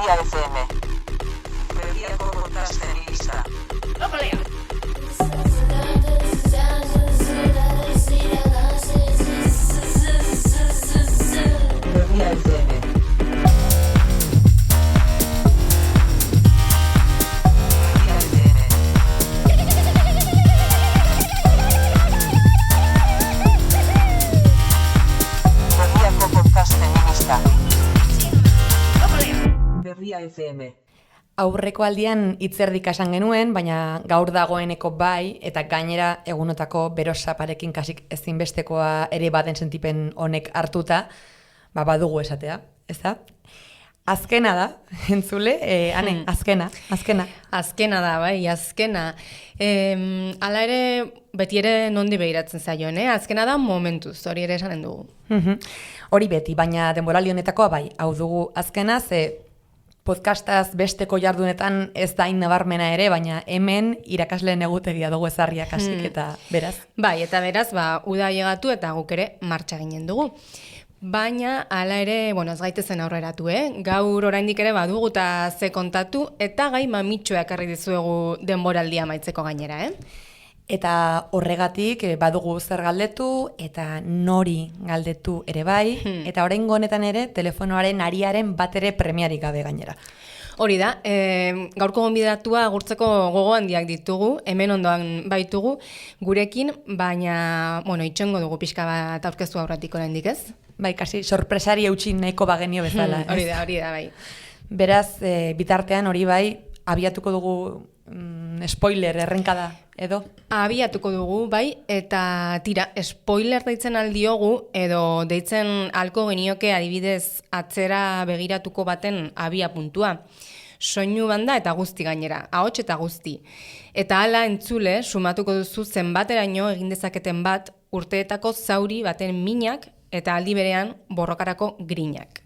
Berria FM. Berriako podcasten lista. Berria FM. Berriako podcasten lista. Berria FM. Aurreko aldian hitzerdik esan genuen, baina gaur dagoeneko bai, eta gainera egunotako berosaparekin kasik ezinbestekoa ere baden sentipen honek hartuta, badugu esatea, ez da? Azkena da, entzule, ane, azkena. Azkena da, bai, azkena. Hala ere, beti ere nondi behiratzen zaion, azkena da momentuz, hori ere esanen dugu. Hori beti, baina denboraldi honetakoa bai, hau dugu azkena, ze podcastaz besteko jardunetan ez da nabarmena ere, baina hemen irakasleen egutegia dugu ezarriak hasik eta beraz. Bai, eta beraz, uda llegatu eta guk ere martxa ginen dugu. Baina, hala ere, ez gaitezen aurreratu, Gaur oraindik ere badugu eta ze kontatu, eta gai mamitxoa ekarri dizuegu denboraldia maitzeko gainera, Eta horregatik badugu zer galdetu eta nori galdetu ere bai, eta oraingo honetan ere telefonoaren ariaren bat ere premiarik gabe gainera. Hori da, gaurko gonbidatua agurtzeko gogo handiak ditugu, hemen ondoan baitugu gurekin, baina, itxongo dugu pixka bat aurkeztu aurretik oraindik, ez? Bai, kasi sorpresari eutxi nahiko bagenio bezala. Hori da, bai. Beraz, bitartean hori bai, abiatuko dugu spoiler errenkada, edo? Abiatuko dugu, bai, eta tira, spoiler deitzen aldiogu, edo deitzen halko genioke adibidez atzera begiratuko baten abia puntua. Soinu banda eta guzti gainera, ahots eta guzti. Eta hala entzule, sumatuko duzu zenbateraino egin dezaketen bat urteetako zauri baten minak eta aldi berean borrokarako grinak.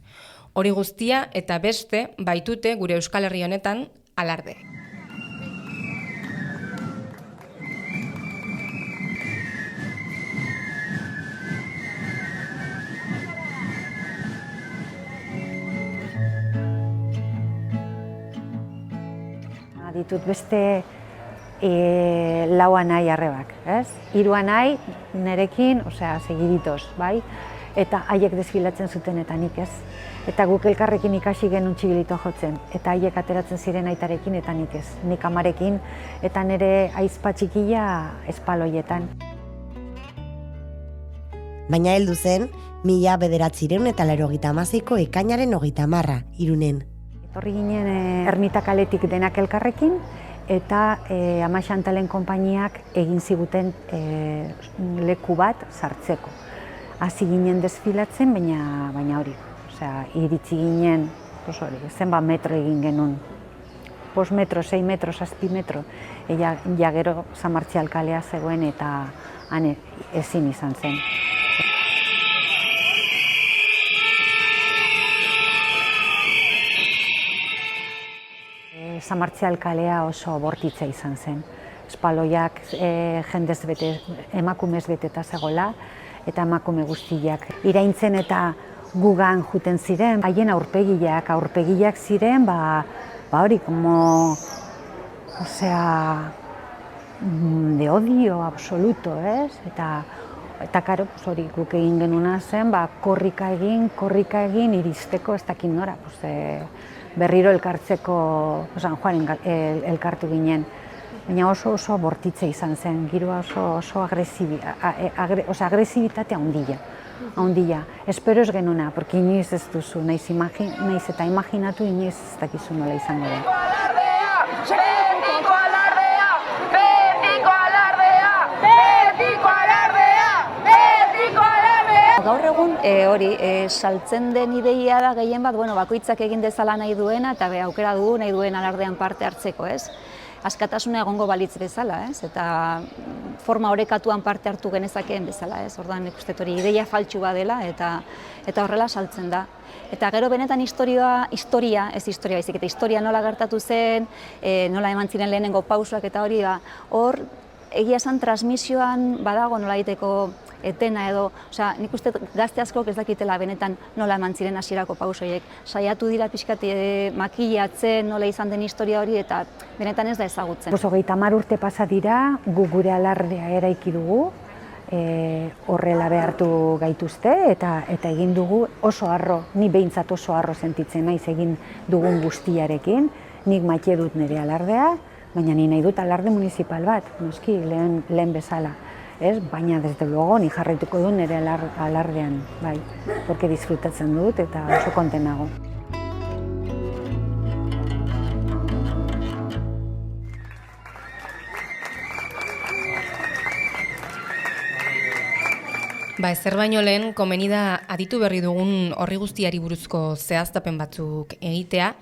Hori guztia eta beste baitute gure Euskal Herri honetan alarde. Ditut beste lau anai arrebak, ez? 3 anai nerekin, segiditoz, bai? Eta haiek desfilatzen zuten eta nik ez. Eta guk elkarrekin ikasi genuen txibilito jotzen. Eta haiek ateratzen ziren aitarekin eta nik ez. Nik amarekin eta nire aizpa txikila espaloietan. Baina heldu zen, 1986ko ekainaren 30, Irunen. Etorri ginen Ermita kaletik denak elkarrekin, eta Ama Xantalen konpainiak egin ziguten leku bat sartzeko. Hasi ginen desfilatzen, baina hori, iritsi ginen, zenbat metro egin genuen. 5 metro, 6 metro, 7 metro, ja gero San Martzial kalea zegoen eta ezin izan zen. San Martzial kalea oso bortitza izan zen. Espaloiak jendez bete, emakumez beteta zegoela, eta emakume guztiak iraintzen eta gugan juten ziren. Haien aurpegiak ziren, hori, como, de odio absoluto, ez? Eta karo, hori guk egin genuna zen, korrika egin iristeko ez dakit nora. Berriro elkartzeko, San Juanen elkartu ginen. Baina oso bortitza izan zen, giroa oso agresibitate haundila. Espero ez genuna, porque inoiz ez duzu, naiz eta imaginatu inoiz ez dakizu nola izango da. Gaur egun hori saltzen den ideia da gehien bat, bakoitzak egin dezala nahi duena eta aukera dugu nahi duen alardean parte hartzeko, ez? Askatasuna egongo balitz bezala, ez? Eta forma orekatuan parte hartu genezakeen bezala, ez? Orduan ikusten hori ideia faltsu badela eta horrela saltzen da. Eta gero benetan historia baizik, eta historia nola gertatu zen, nola eman ziren lehenengo pausoak eta hori, hor egia esan transmisioan badago nolaiteko etena edo, osea, nik uste gazte askok ez dakitela benetan nola eman ziren hasierako pausoiek. Saiatu dira pixkat makillatzen, nola izan den historia hori, eta benetan ez da ezagutzen. 30 urte pasa dira, gu gure alardea eraiki dugu, horrela behartu gaituzte, eta egin dugu oso harro, ni behintzat oso harro sentitzen naiz egin dugun guztiarekin, nik maite dut nire alardea, baina ni nahi dut alarde municipal bat, noski, lehen bezala. Baina, desde luego, ni jarraituko du nire alardean, bai, porque disfrutatzen dut eta oso konten nago. Ezer baino lehen, komeni da aditu berri dugun horri guztiari buruzko zehaztapen batzuk egitea,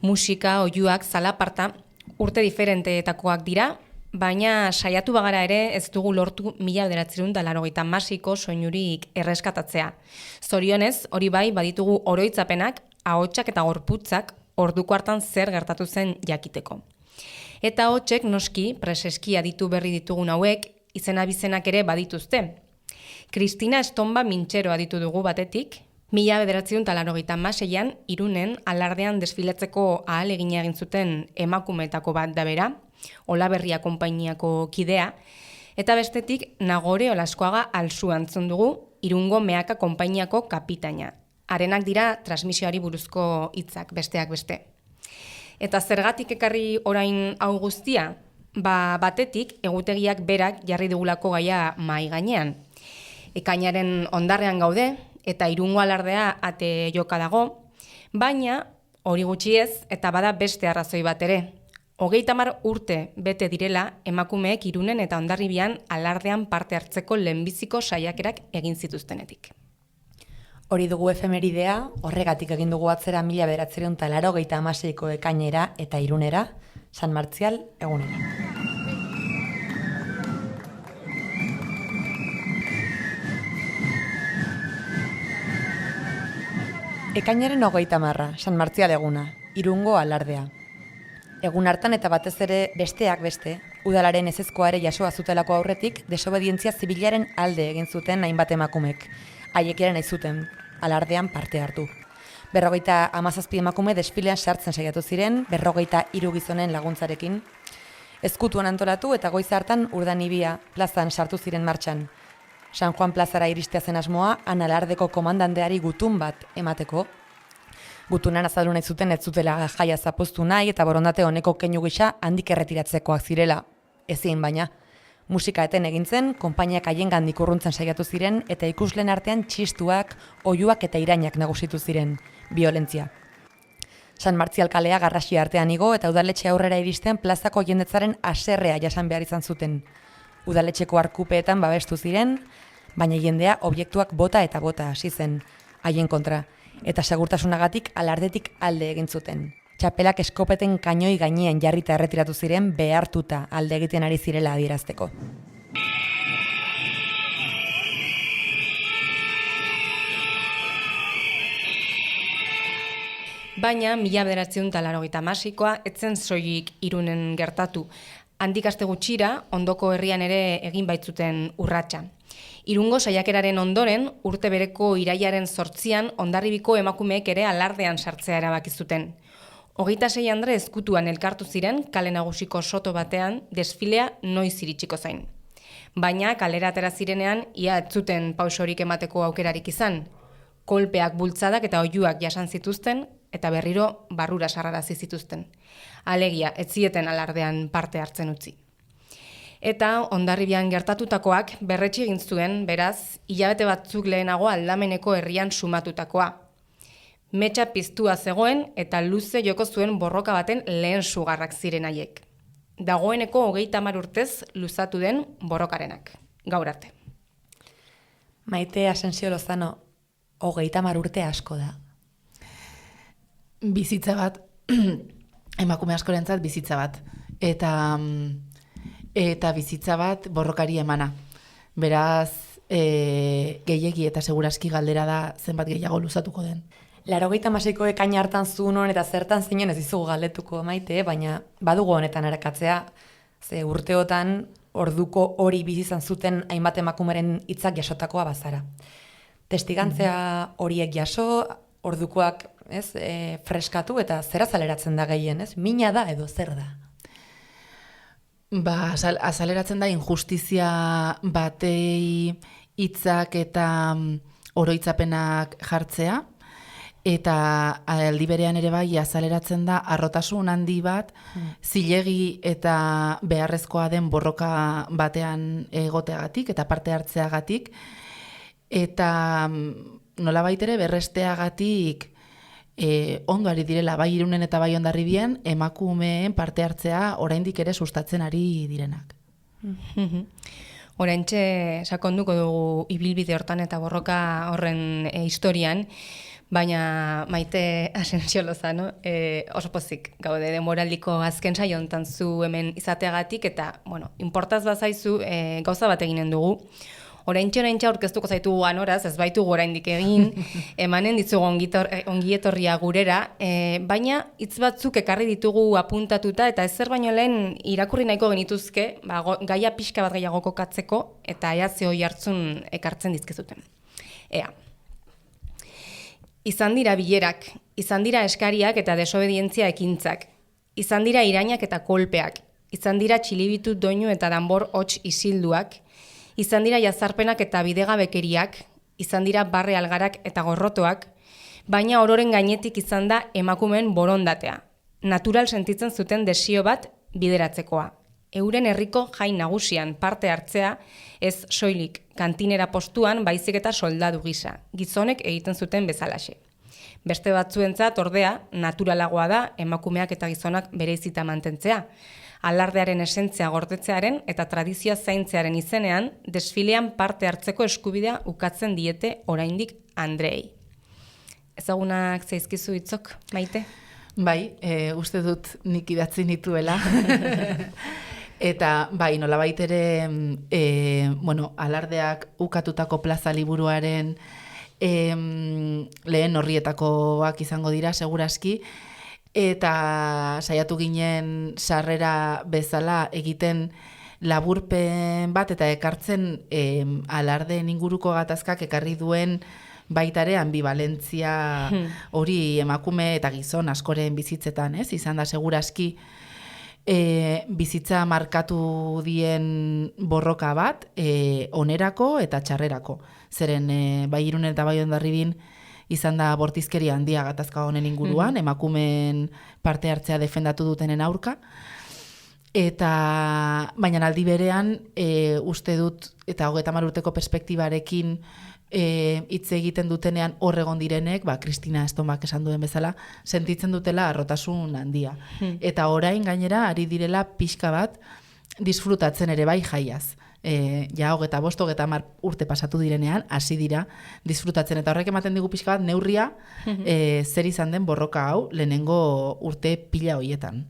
musika, oihuak, zalaparta, urte diferenteetakoak dira, baina saiatu bagara ere ez dugu lortu 1986ko soinurik erreskatatzea. Zorionez, hori bai, baditugu oroitzapenak, ahotsak eta gorputzak orduko hartan zer gertatu zen jakiteko. Eta ahotsek noski, preseski aditu berri ditugun hauek, izena-bizenak ere badituzte. Kristina Estonba Mintxero aditu dugu batetik, 1986an Irunen alardean desfilatzeko ahalegina egin zuten emakumeetako bat da bera, Olaberria konpainiako kidea, eta bestetik Nagore Olaskoaga Alsua entzun dugu, Irungo Meaka konpainiako kapitaina. Harenak dira transmisioari buruzko hitzak besteak beste. Eta zergatik ekarri orain hau guztia? Batetik egutegiak berak jarri dugulako gaia mahai gainean. Ekainaren ondarrean gaude, eta Irungo alardea ate joka dago, baina hori gutxi ez, eta bada beste arrazoi bat ere. 30 urte bete direla emakumeek Irunen eta Hondarribian alardean parte hartzeko lehenbiziko saiakerak egin zituztenetik. Hori dugu efemeridea, horregatik egin dugu atzera 1986ko ekainera eta Irunera, San Martzial egunera. Ekainaren 30, San Martzial eguna, Irungo alardea. Egun hartan eta batez ere besteak beste, udalaren ezezkoare jasoa zutelako aurretik, desobedientzia zibilaren alde egin zuten hainbat emakumek. Haiekeren nahi zuten, alardean parte hartu. 57 emakume desfilean sartzen saiatu ziren, 53 gizonen laguntzarekin. Ezkutuan antolatu eta goiz hartan Urdanibia plazan sartu ziren martxan. San Juan plazara iristea zen asmoa, han alardeko komandanteari gutun bat emateko. Gutunan azaldu nahi zuten ez zutela jaia zapuztu nahi eta borondate honeko keinu gisa handik erretiratzekoak zirela. Ezin baina, musika eten egin zen, konpainiak haiengandik urruntzen saiatu ziren eta ikusleen artean txistuak, oihuak eta irainak nagusitu ziren, biolentzia. San Martzial kalea garrasi artean igo eta udaletxe aurrera iristen plazako jendetzaren haserrea jasan behar izan zuten. Udaletxeko arkupeetan babestu ziren, baina jendea objektuak bota eta bota hasi zen, haien kontra. Eta segurtasunagatik alardetik alde egin zuten. Txapelak eskopeten kainoi gainean jarrita erretiratu ziren behartuta alde egiten ari zirela adierazteko. Baina 1986koa etzen soilik Irunen gertatu. Handik aste gutxira, ondoko herrian ere egin baitzuten urratsa. Irungo saiakeraren ondoren, urte bereko irailaren 8an Hondarribiko emakumeek ere alardean sartzea erabaki zuten. 26 andre ezkutuan elkartu ziren, kale nagusiko soto batean, desfilea noiz iritsiko zain. Baina kalera atera zirenean, ia ez zuten pausorik emateko aukerarik izan. Kolpeak, bultzadak eta oihuak jasan zituzten, eta berriro barrura sarrarazi zituzten. Alegia, ez zieten alardean parte hartzen utzi. Eta Hondarribian gertatutakoak berretsi egin zuen, beraz, hilabete batzuk lehenago Aldameneko herrian sumatutakoa. Metxa piztua zegoen eta luze joko zuen borroka baten lehen sugarrak ziren haiek. Dagoeneko 30 urtez luzatu den borrokarenak. Gaur arte. Maite Asensio Lozano, 30 urte asko da. Bizitza bat, emakume askorentzat bizitza bat. Eta bizitza bat borrokari emana. Beraz, gehiegi eta seguraski galdera da zenbat gehiago luzatuko den. 86ko ekaina hartan zu non eta zertan zinen ez dizugu galdetuko Maite, baina badugu honetan erakatzea, ze urteotan orduko hori bizi izan zuten hainbat emakumeren hitzak jasotakoa bazara. Testigantzea horiek jaso, ordukoak freskatu eta zera azaleratzen da gehien, ez? Mina da edo zer da? Azaleratzen da injustizia batei hitzak eta oroitzapenak jartzea, eta aldi berean ere bai azaleratzen da harrotasun handi bat zilegi eta beharrezkoa den borroka batean egoteagatik eta parte hartzeagatik, eta nolabait ere berresteagatik ondo ari direla bai Irunen eta bai Hondarribian emakumeen parte hartzea oraindik ere sustatzen ari direnak. Oraintxe sakonduko dugu ibilbide hortan eta borroka horren historian, baina Maite Asensio Lozano, oso pozik gaude denboraldiko azken saio hontan zu hemen izateagatik, eta, inportaz bazaizu gauza bat eginen dugu. Oraintxe aurkeztuko zaitugu anoraz, ez baitugu oraindik egin, emanen ditzugu ongietorria gurera, baina hitz batzuk ekarri ditugu apuntatuta, eta ezer baino lehen irakurri nahiko genituzke, gaia pixka bat gehiago kokatzeko, eta ea ze hoi hartzun ekartzen dizkezuten. Ea. Izan dira bilerak, izan dira eskariak eta desobedientzia ekintzak, izan dira irainak eta kolpeak, izan dira txilibitu doinu eta danbor hots isilduak, izan dira jazarpenak eta bidegabekeriak, izan dira barre algarak eta gorrotoak, baina ororen gainetik izan da emakumeen borondatea, natural sentitzen zuten desio bat bideratzekoa. Euren herriko jai nagusian parte hartzea, ez soilik kantinera postuan baizik eta soldadu gisa, gizonek egiten zuten bezalaxe. Beste batzuentzat ordea, naturalagoa da emakumeak eta gizonak bereizita mantentzea. Alardearen esentzia gortetzearen eta tradizioa zaintzearen izenean, desfilean parte hartzeko eskubidea ukatzen diete oraindik andreei. Ezagunak zaizkizu hitzok, Maite? Bai, uste dut nik idatzi nituela. Eta bai, nolabait ere, alardeak ukatutako plaza liburuaren lehen horrietakoak izango dira, segurazki, eta saiatu ginen sarrera bezala egiten laburpen bat eta ekartzen alardeen inguruko gatazkak ekarri duen baitare ambivalentzia hori emakume eta gizon askoren bizitzetan, ez? Izan da segurazki bizitza markatu dien borroka bat onerako eta txarrerako. Zeren bai Irunen eta bai Hondarribin izan da bortizkeria handia gatazka honen inguruan, emakumeen parte hartzea defendatu dutenen aurka. Eta baina aldi berean uste dut eta 30 urteko perspektibarekin hitz egiten dutenean hor egon direnek, Kristina Estomak esan duen bezala, sentitzen dutela harrotasun handia. Eta orain gainera ari direla pixka bat disfrutatzen ere bai jaiaz. Ja 25-30 urte pasatu direnean, hasi dira disfrutatzen. Eta horrek ematen digu pixka bat neurria zer izan den borroka hau lehenengo urte pila hoietan.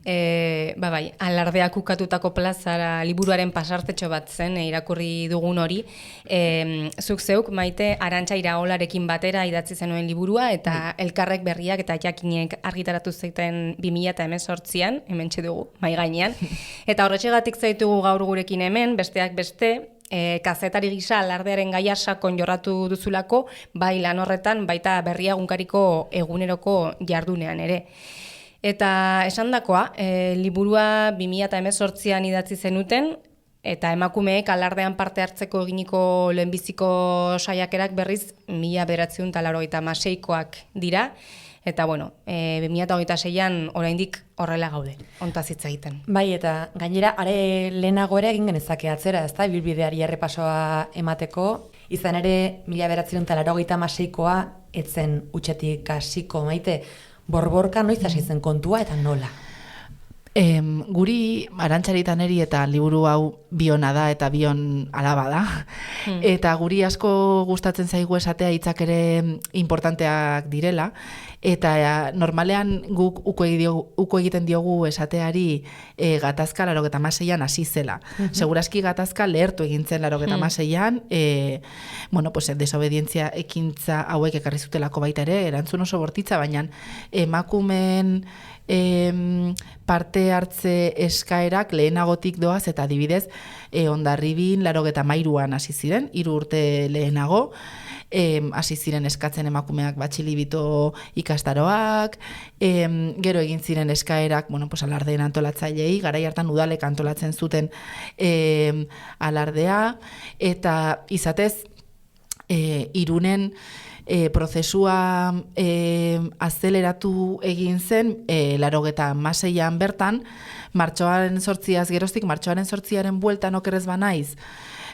Bai, alardeak ukatutako plazara liburuaren pasartetxo bat zen, irakurri dugun hori. Zuk zeuk, Maite, Arantxa Iraolarekin batera idatzi zenuen liburua, eta Elkarrek berriak eta jakinek argitaratu zeiten 2018an, hementxe dugu, mai gainean. Eta horretxegatik zaitugu gaur gurekin hemen, besteak beste, kazetari gisa alardearen gaia sakon jorratu duzulako, bai lan horretan, baita Berria egunkariko eguneroko jardunean ere. Eta esandakoa, liburua 2018an idatzi zenuten, eta emakumeek alardean parte hartzeko eginiko lehenbiziko saiakerak berriz 1986koak dira, eta 2026an oraindik horrela gaude, hontaz hitz egiten. Bai, eta gainera, are lehenago ere egin genezake atzera, ezta, ibilbideari errepasoa emateko, izan ere 1986koa etzen utxetik hasiko, Maite, borborka noiz hasi zen kontua eta nola? Guri Arantxari Taneri eta liburu hau biona da eta bion alaba da. Eta guri asko gustatzen zaigu esatea hitzak ere importanteak direla. Eta normalean guk uko egiten diogu esateari gatazka 96an hasi zela. Segurazki gatazka lehertu egin zen 96an, desobedientzia ekintza hauek ekarri zutelako baita ere, erantzun oso bortitza, baina emakumeen parte parte hartze eskaerak lehenagotik doaz, eta adibidez, Hondarribin 83an hasi ziren, 3 urte lehenago, hasi ziren eskatzen emakumeak batxilibito ikastaroak, gero egin ziren eskaerak, alardeen antolatzailei, garai hartan udalek antolatzen zuten alardea, eta izatez, Irunen prozesua azeleratu egin zen, 86an bertan, martxoaren 8az geroztik, martxoaren 8aren bueltan okerrez banaiz,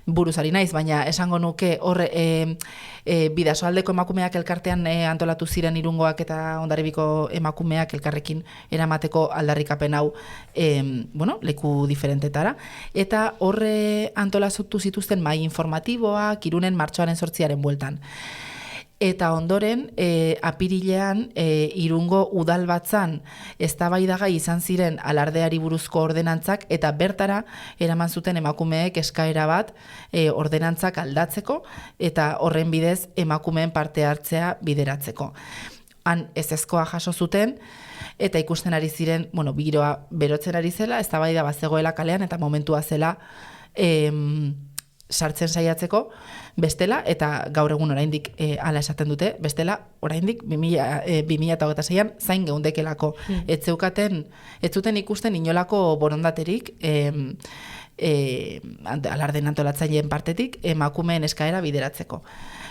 buruzari naiz, baina esango nuke horre Bidasoaldeko emakumeak elkartean antolatu ziren Irungoak eta Hondarribiko emakumeak elkarrekin eramateko aldarrikapen hau leku diferentetara. Eta horre antolatu zituzten mahai informatiboak Irunen martxoaren 8aren bueltan. Eta ondoren, apirilean, Irungo udalbatzan eztabaidagai izan ziren alardeari buruzko ordenantzak, eta bertara eraman zuten emakumeek eskaera bat ordenantzak aldatzeko, eta horren bidez emakumeen parte hartzea bideratzeko. Han ezezkoa jaso zuten, eta ikusten ari ziren, biroa berotzen ari zela, eztabaida bazegoela kalean, eta momentua zela sartzen saiatzeko, bestela, eta gaur egun oraindik hala esaten dute, bestela, oraindik 2026an zain geundekelako. Ez zuten ikusten inolako borondaterik alarden antolatzaileen partetik emakumeen eskaera bideratzeko.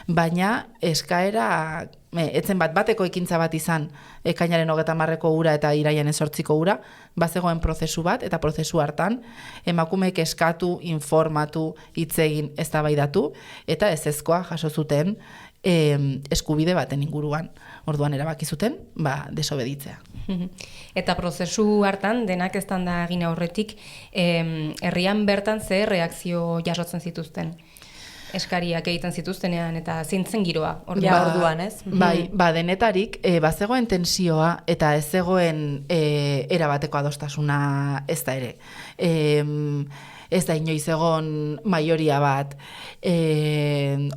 Baina eskaera, etzen bateko ekintza bat izan ekainaren 30ko ura eta iraiaren 8ko ura, bazegoen prozesu bat, eta prozesu hartan emakumeek eskatu, informatu, hitz egin, eztabaidatu, eta ezezkoa jaso zuten eskubide baten inguruan. Orduan erabaki zuten, desobeditzea. Eta prozesu hartan, denak eztanda egin aurretik, herrian bertan ze reakzio jasotzen zituzten? Eskariak egiten zituztenean eta zintzen giroa. Orduan, ez? Bai, denetarik, bazegoen tensioa eta ez zegoen erabateko adostasuna ez da ere. Ez da inoiz egon maioria bat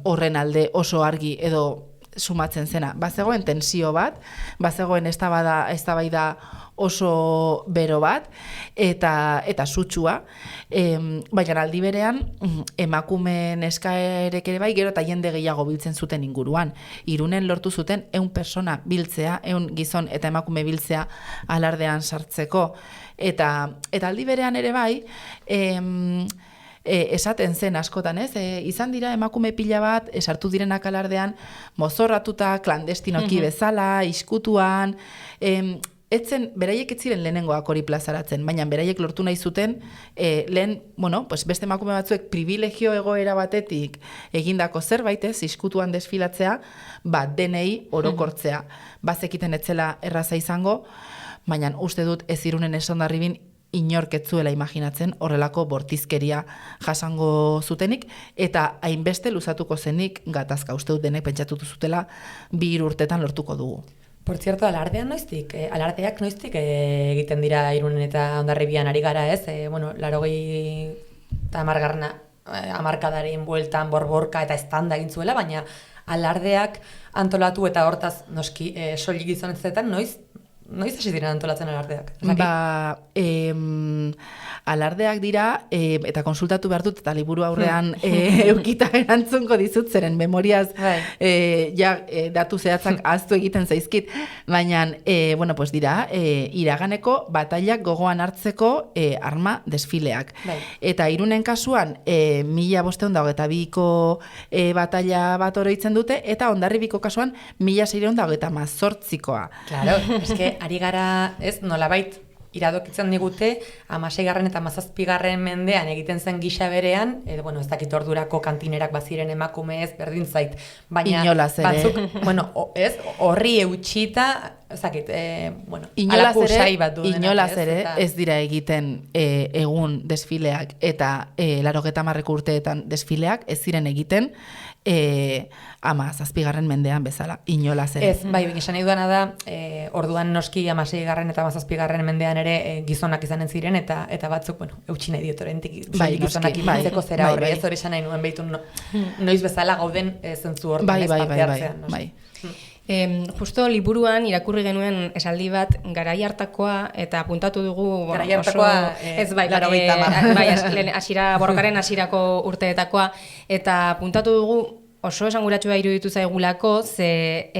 horren alde oso argi edo sumatzen zena. Bazegoen tensio bat, bazegoen eztabaida oso bero bat, eta sutsua, baina aldi berean, emakumeen eskaerek ere bai, gero eta jende gehiago biltzen zuten inguruan. Irunen lortu zuten 100 persona biltzea, 100 gizon eta emakume biltzea alardean sartzeko. Eta aldi berean ere bai, esaten zen askotan, ez? Izan dira emakume pila bat, sartu direnak alardean, mozorratuta, klandestinoki bezala, iskutuan, beraiek ez ziren lehenengoak hori plazaratzen, baina beraiek lortu nahi zuten lehen, beste emakume batzuek privilegio egoera batetik egindako zerbait, iskutuan desfilatzea, denei orokortzea. Bazekiten etzela erraza izango, baina uste dut ez Irunen ez Hondarribin inork ez zuela imaginatzen horrelako bortizkeria jasango zutenik, eta hainbeste luzatuko zenik gatazka. Uste dut denek pentsatutu zutela 2 urtetan lortuko dugu. Por cierto, alardeak noiztik egiten dira Irunen eta Hondarribian ari gara, ez? 80. hamarkadaren bueltan borborka eta eztanda egin zuela, baina alardeak antolatu eta hortaz noski soilik gizonetzetan noiz hasi diren antolatzen alardeak? Alardeak dira, eta konsultatu behar dut, eta liburu aurrean eukita erantzunko dizut, zeren memoriaz datu zehatzak ahaztu egiten zaizkit, baina, dira, iraganeko batailak gogoan hartzeko arma desfileak. Eta Irunen kasuan, 1522ko bataila bat oroitzen dute, eta Hondarribiko kasuan 1618koa. Claro, eske ari gara, ez, nolabait iradokitzen digute 16. eta 17. mendean egiten zen gisa berean, ez dakit ordurako kantinerak baziren emakume ez, berdin zait, baina batzuk, horri eutxita, ez dakit, alakusai bat du denak. Inolaz ere, ez dira egiten egun desfileak eta 80 urteetan desfileak, ez ziren egiten 17. mendean bezala, inolaz ere. Ez, esan nahi duana da, orduan noski 16. eta 17. mendean ere gizonak izanen ziren, eta batzuk, eutxi nahi diot orentik, gizonak imatzeko zera horre, ez hori esan nahi nuen behitu noiz bezala gauden zentzu hortan, ez parte hartzean. Justo liburuan irakurri genuen esaldi bat garai hartakoa eta apuntatu dugu Garai hartakoa, ez bai, 80. borrokaren hasierako urteetakoa eta apuntatu dugu oso esanguratsua iruditu zaigulako, ze,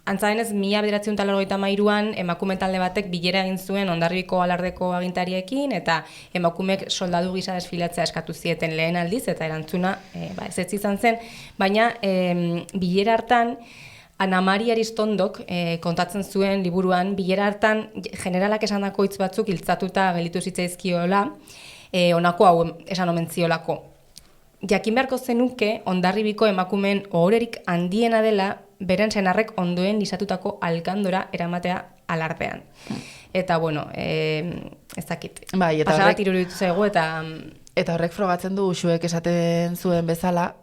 antza denez, 1993an emakume talde batek bilera egin zuen Hondarribiko alardeko agintariekin, eta emakumek soldadu gisa desfilatzea eskatu zieten lehen aldiz, eta erantzuna ezetz izan zen, baina bilera hartan, Ana Mari Aristondok kontatzen zuen liburuan, bilera hartan generalak esandako hitz batzuk hiltzatuta gelditu zitzaizkiola, honako hau esan omen ziolako. Jakin beharko zenuke Hondarribiko emakumeen ohorerik handiena dela beren senarrek ondoen lisatutako alkandora eramatea alardean. Eta ez dakit. Bai, eta pasabat iruditu zaigu eta horrek frogatzen du Uxuek esaten zuen bezala,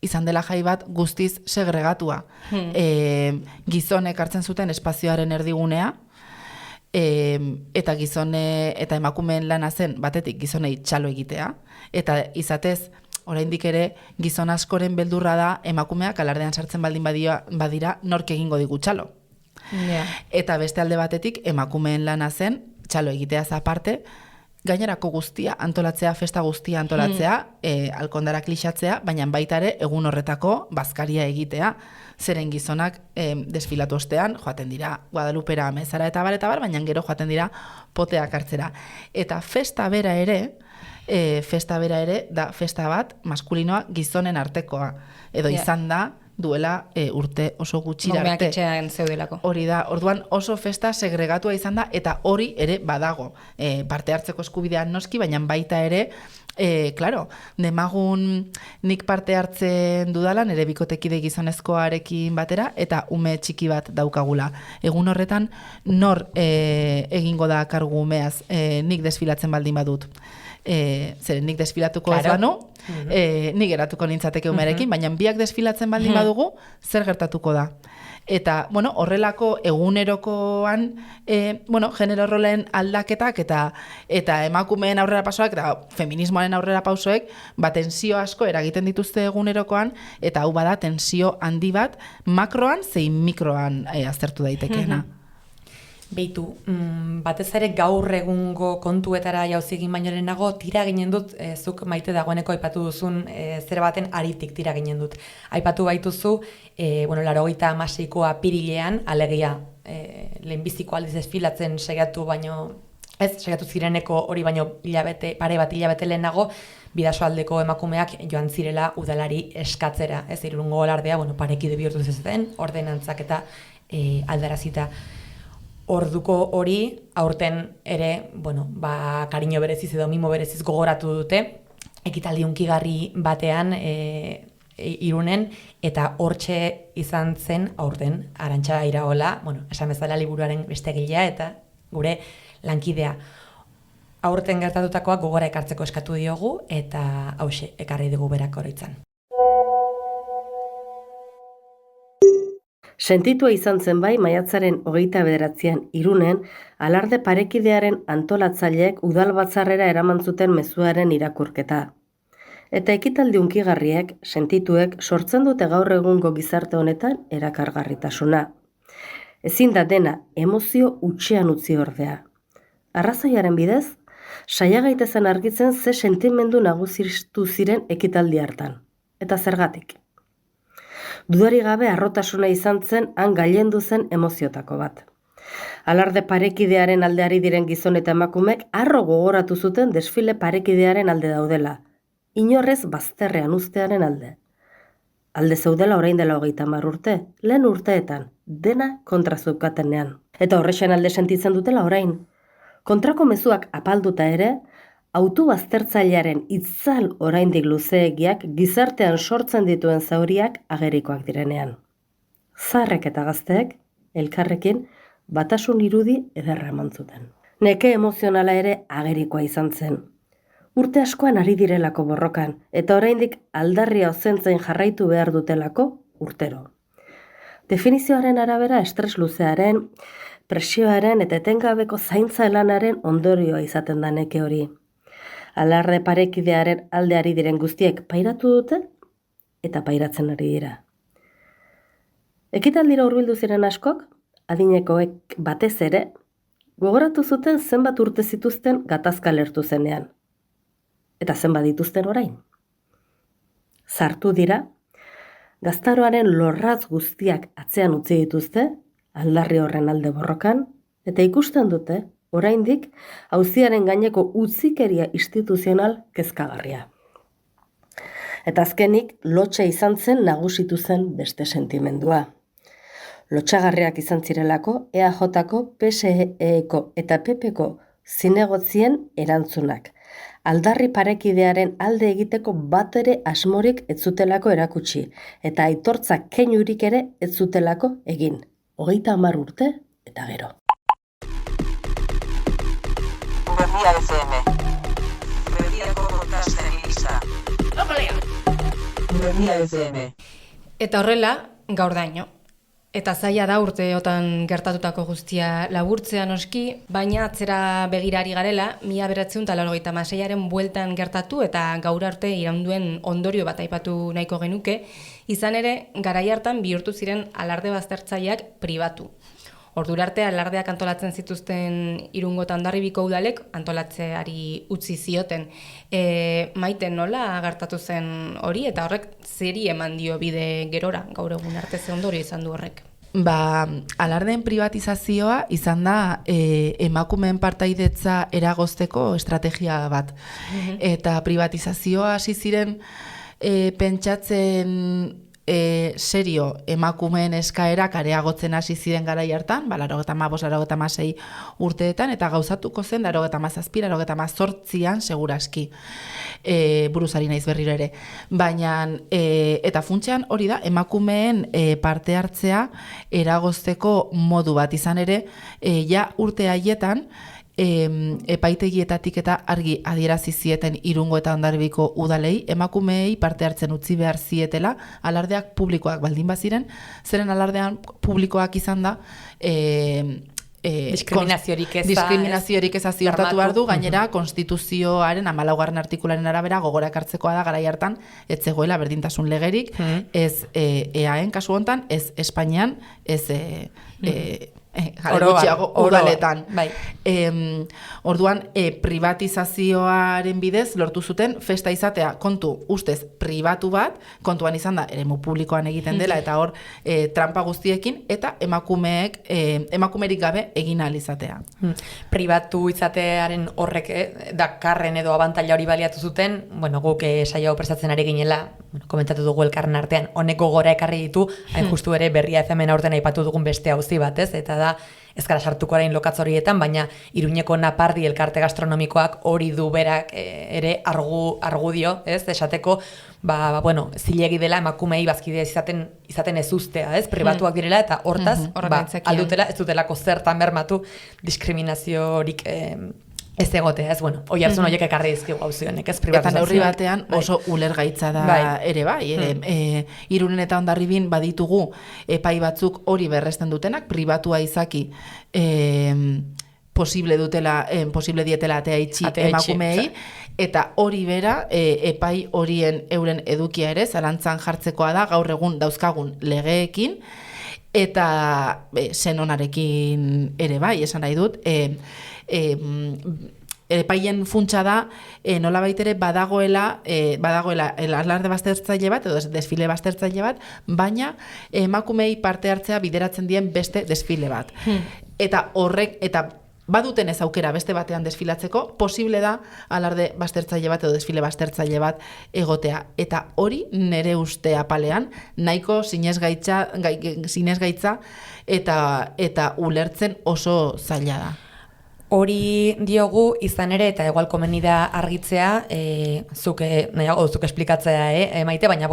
izan dela jai bat guztiz segregatua. Gizonek hartzen zuten espazioaren erdigunea, eta gizone eta emakumeen lana zen batetik gizonei txalo egitea, eta izatez oraindik ere gizon askoren beldurra da emakumeak alardean sartzen baldin badira nork egingo digu txalo. Yeah. Eta beste alde batetik emakumeen lana zen txalo egiteaz aparte, gainerako guztia antolatzea, festa guztia antolatzea, alkondarak lixatzea, baina baita ere egun horretako bazkaria egitea, zeren gizonak desfilatu ostean, joaten dira Guadalupera, Mezara eta bar, baina gero joaten dira poteak hartzera. Eta festa bera ere da festa bat maskulinoa gizonen artekoa, edo izan da duela urte oso gutxira arte. Momeak etxean zeudelako. Hori da, orduan oso festa segregatua izan da, eta hori ere badago. Parte hartzeko eskubidean noski, baina baita ere, claro, demagun nik parte hartzen dudalan, ere bikotekide gizonezkoarekin batera, eta ume txiki bat daukagula. Egun horretan, nor egingo da kargu umeaz, nik desfilatzen baldin badut. Zeren nik desfilatuko ez banu, nik geratuko nintzateke umearekin, baina biak desfilatzen baldin badugu, zer gertatuko da? Eta, horrelako egunerokoan, genero rolen aldaketak eta emakumeen aurrera pausoak, eta feminismoaren aurrera pausoek, tensio asko eragiten dituzte egunerokoan, eta hau bada tensio handi bat, makroan zein mikroan aztertu daitekeena. Beitu, batez ere gaur egungo kontuetara jauzi egin baino lehenago, tira ginen dut, zuk Maite dagoeneko aipatu duzun zer baten aritik tira ginen dut. Aipatu baituzu, 86ko apirilean, alegia, lehenbiziko aldiz desfilatzen saiatu zireneko hori baino pare bat hilabete lehenago, Bidasoaldeko emakumeak joan zirela udalari eskatzera. Ez Irungo alardea, parekide bihurtu zezeten, ordenantzak eta aldarazita. Orduko hori, aurten ere, kariño bereziz edo mimo bereziz gogoratu dute, ekitaldi hunkigarri batean Irunen, eta hortxe izan zen aurten Arantxa Iraola, esan bezala liburuaren beste egilea eta gure lankidea. Aurten gertatutakoa gogora ekartzeko eskatu diogu, eta hauxe, ekarri dugu berak oroitzan. Sentitua izan zen bai maiatzaren 29an Irunen, alarde parekidearen antolatzaileek udalbatzarrera eraman zuten mezuaren irakurketa. Eta ekitaldi hunkigarriek, sentituek, sortzen dute gaur egungo gizarte honetan erakargarritasuna. Ezin da dena emozio hutsean utzi ordea. Arrazoiaren bidez, saia gaitezen argitzen ze sentimendu nagusitu ziren ekitaldi hartan. Eta zergatik. Dudari gabe harrotasuna izan zen han gailendu zen emoziotako bat. Alarde parekidearen aldeari diren gizon eta emakumek harro gogoratu zuten desfile parekidearen alde daudela. Inorrez bazterrean uztearen alde. Alde zeudela orain dela 30 urte, lehen urteetan, dena kontra zeukatenean. Eta horrexen alde sentitzen dutela orain. Kontrako mezuak apalduta ere, autu baztertzailearen itzal oraindik luzeegiak gizartean sortzen dituen zauriak agerikoak direnean. Zaharrek eta gazteek, elkarrekin, batasun irudi ederra eman zuten. Neke emozionala ere agerikoa izan zen. Urte askoan ari direlako borrokan, eta oraindik aldarria ozentzen jarraitu behar dutelako urtero. Definizioaren arabera estres luzearen, presioaren eta etengabeko zaintza lanaren ondorioa izaten da neke hori. Alarde parekidearen aldeari diren guztiek pairatu dute eta pairatzen ari dira. Ekitaldira hurbildu ziren askok, adinekoek batez ere, gogoratu zuten zenbat urte zituzten gatazka lertu zenean. Eta zenbat dituzten orain. Sartu dira, gaztaroaren lorratz guztiak atzean utzi dituzte, aldarri horren alde borrokan, eta ikusten dute, oraindik, auziaren gaineko utzikeria instituzional kezkagarria. Eta azkenik, lotxa izan zen nagusitu zen beste sentimendua. Lotxagarriak izan zirelako EAJ-ko, PSE-ko eta PP-ko zinegotzien erantzunak. Aldarri parekidearen alde egiteko bat ere asmorik ez zutelako erakutsi, eta aitortza keinurik ere ez zutelako egin. 30 urte eta gero. Berria FM. Berriako podcasten lista. Berria FM. Eta horrela, gaur daino. Eta zaila da urteotan gertatutako guztia laburtzea noski, baina atzera begirari garela, 1986aren bueltan gertatu eta gaur arte iraunduen ondorio bat aipatu nahiko genuke, izan ere, garai hartan bihurtu ziren alarde baztertzaileak pribatu. Ordura arte alardeak antolatzen zituzten Irungo eta Hondarribiko udalek antolatzeari utzi zioten. Maite, nola gertatu zen hori eta horrek zeri eman dio bide gerora gaur egun arte ze ondorio izan du horrek? Alardeen privatizazioa izan da emakumeen partaidetza eragozteko estrategia bat. Eta privatizazioa hasi ziren pentsatzen serio emakumeen eskaerak areagotzen hasi ziren garai hartan, 85-86 urteetan, eta gauzatuko zen 87-88an seguraski. Buruzari naiz berriro ere. Baina, eta funtsean hori da, emakumeen parte hartzea eragozteko modu bat izan ere, ja urte haietan, epaitegietatik eta argi adierazi zieten Irungo eta Hondarribiko udalei, emakumeei parte hartzen utzi behar zietela, alardeak publikoak baldin baziren, zeren alardean publikoak izan da, diskriminaziorik eza ziurtatu behar du, gainera konstituzioaren 14. artikularen arabera gogora ekartzekoa da garai hartan ez zegoela berdintasun legerik, ez EAen kasu hontan, ez Espainian, ez udaletan. Bai. Orduan, privatizazioaren bidez lortu zuten festa izatea kontu ustez pribatu bat, kontuan izan da eremu publikoan egiten dela eta hor trampa guztiekin eta emakumerik gabe egin ahal izatea. Pribatu izatearen horrek dakarren edo abantaila hori baliatu zuten, guk saio hau prestatzen ari ginela, komentatu dugu elkarren artean, honeko gora ekarri ditu, hain justu ere Berria FM-en aurten aipatu dugun beste auzi bat, eta da, ez gara sartuko arain lokatz horietan, baina Iruñeko Napardi elkarte gastronomikoak hori du berak ere argudio, ez, esateko, zilegi dela emakumei bazkidea izaten ez ustea, ez, pribatuak direla, eta hortaz, aldutela, ez dutelako zertan bermatu diskriminaziorik ez egotea, ez, oihartzun horiek ekarri dizkigu gauzi honek, ez, privatizazioa. Eta neurri batean oso ulergaitza da ere bai. Irunen eta Hondarribin baditugu epai batzuk hori berresten dutenak, pribatua izaki posible dietela atea itxi emakumeei, eta hori bera epai horien euren edukia ere, zalantzan jartzekoa da, gaur egun dauzkagun legeekin, eta senonarekin ere bai, esan nahi dut, epaien funtsa da nolabait ere badagoela alarde baztertzaile bat edo desfile baztertzaile bat, baina emakumei parte hartzea bideratzen dien beste desfile bat. Eta horrek, eta baduten ez aukera beste batean desfilatzeko, posible da alarde baztertzaile bat edo desfile baztertzaile bat egotea. Eta hori nere uste apalean nahiko sinesgaitza eta ulertzen oso zaila da. Hori diogu izan ere, eta igual komeni da argitzea, zuk esplikatzea, Maite, baina,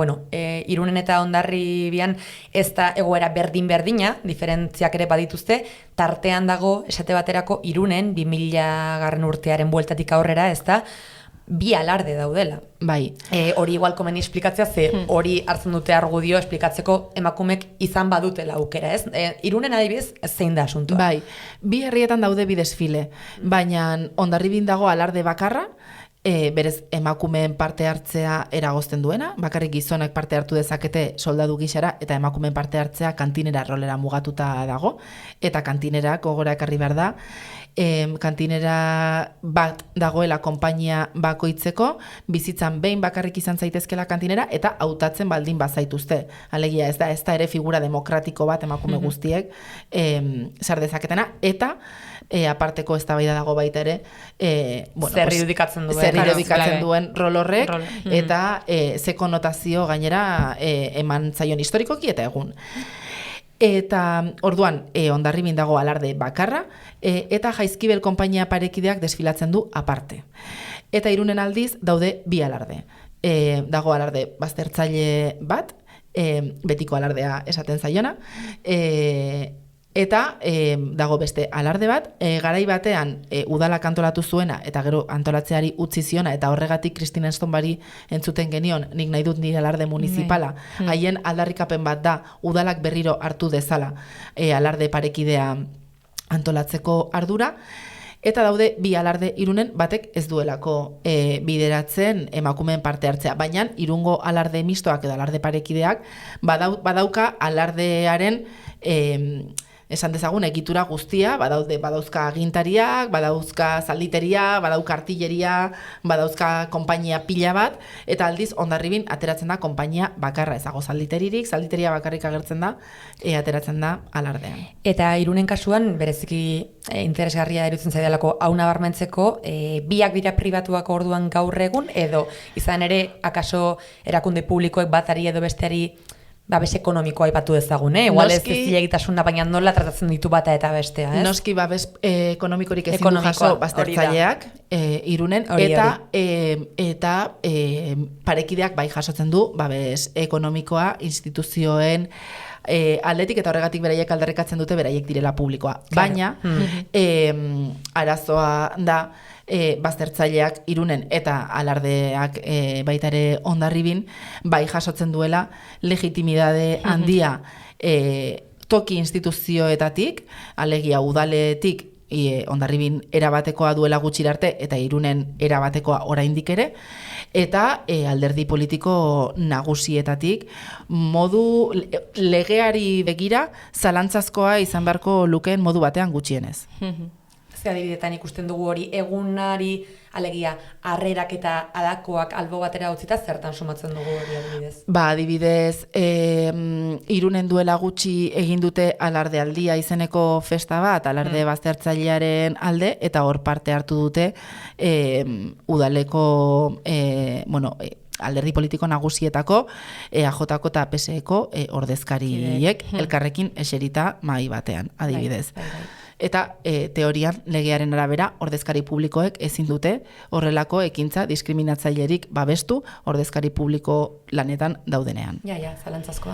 Irunen eta Hondarribian ez da egoera berdin-berdina, diferentziak ere badituzte, tartean dago, esate baterako, Irunen, 2000 urtearen bueltatik aurrera, ez da, bi alarde daudela. Bai. Hori igual komeni esplikatzea, ze hori hartzen dute argudio esplikatzeko emakumek izan badutela aukera, ez? Irunen adibidez, zein da asuntoa? Bai, bi herrietan daude bi desfile, baina Hondarribin dago alarde bakarra, berez emakumeen parte hartzea eragozten duena, bakarrik gizonak parte hartu dezakete soldadu gisara, eta emakumeen parte hartzea kantinera rolera mugatuta dago, eta kantinera gogora ekarri behar da, kantinera bat dagoela konpainia bakoitzeko, bizitzan behin bakarrik izan zaitezkela kantinera, eta hautatzen baldin bazaituzte. Alegia ez da ere figura demokratiko bat emakume guztiek sar dezaketena, eta aparteko eztabaida dago baita ere, zer irudikatzen duen. Zer irudikatzen duen rol horrek, eta ze konotazio gainera eman zaion historikoki eta egun. Eta orduan Hondarribin dago alarde bakarra, eta Jaizkibel konpainia parekideak desfilatzen du aparte. Eta Irunen aldiz daude bi alarde. Dago alarde baztertzaile bat, betiko alardea esaten zaiona, eta dago beste alarde bat, garai batean udalak antolatu zuena, eta gero antolatzeari utzi ziona, eta horregatik Kristina Estonbari entzuten genion, nik nahi dut nire alarde municipala, haien aldarrikapen bat da, udalak berriro hartu dezala alarde parekidea antolatzeko ardura, eta daude bi alarde Irunen batek ez duelako bideratzen emakumeen parte hartzea. Baina Irungo alarde mistoak edo alarde parekideak badauka alardearen esan dezagun egitura guztia, badauzka agintariak, badauzka zalditeria, badauka artilleria, badauzka konpainia pila bat, eta aldiz Hondarribin ateratzen da konpainia bakarra, ezago zalditeririk, zalditeria bakarrik agertzen da, ateratzen da alardean. Eta Irunen kasuan, bereziki interesgarria iruditzen zaidalako hau nabarmentzeko, biak dira pribatuak orduan gaur egun, edo izan ere, akaso erakunde publikoek batari edo besteari babes ekonomikoa aipatu dezagun, Igual ez zilegitasuna, baina nola tratatzen ditu bata eta bestea, ez? Noski babes ekonomikorik ezin du jaso baztertzaileak Irunen, eta parekideak bai jasotzen du babes ekonomikoa instituzioen aldetik, eta horregatik beraiek aldarrikatzen dute beraiek direla publikoa. Baina, arazoa da, baztertzaileak Irunen eta alardeak baita ere Hondarribin bai jasotzen duela legitimidade handia toki instituzioetatik, alegia udaletik, Hondarribin erabatekoa duela gutxira arte eta Irunen erabatekoa oraindik ere, eta alderdi politiko nagusietatik modu legeari begira zalantzazkoa izan beharko lukeen modu batean gutxienez. Ze adibidetan ikusten dugu hori egunari, alegia, harrerak eta adakoak albo batera utzita, zertan sumatzen dugu hori adibidez? Adibidez, Irunen duela gutxi egin dute alardealdia izeneko festa bat, alarde baztertzailearen alde, eta hor parte hartu dute udaleko, alderdi politiko nagusietako, EAJ-ko eta PSE-ko ordezkariek elkarrekin eserita mahai batean, adibidez. Eta teorian legearen arabera ordezkari publikoek ezin dute horrelako ekintza diskriminatzailerik babestu ordezkari publiko lanetan daudenean. Ja, zalantzazkoa.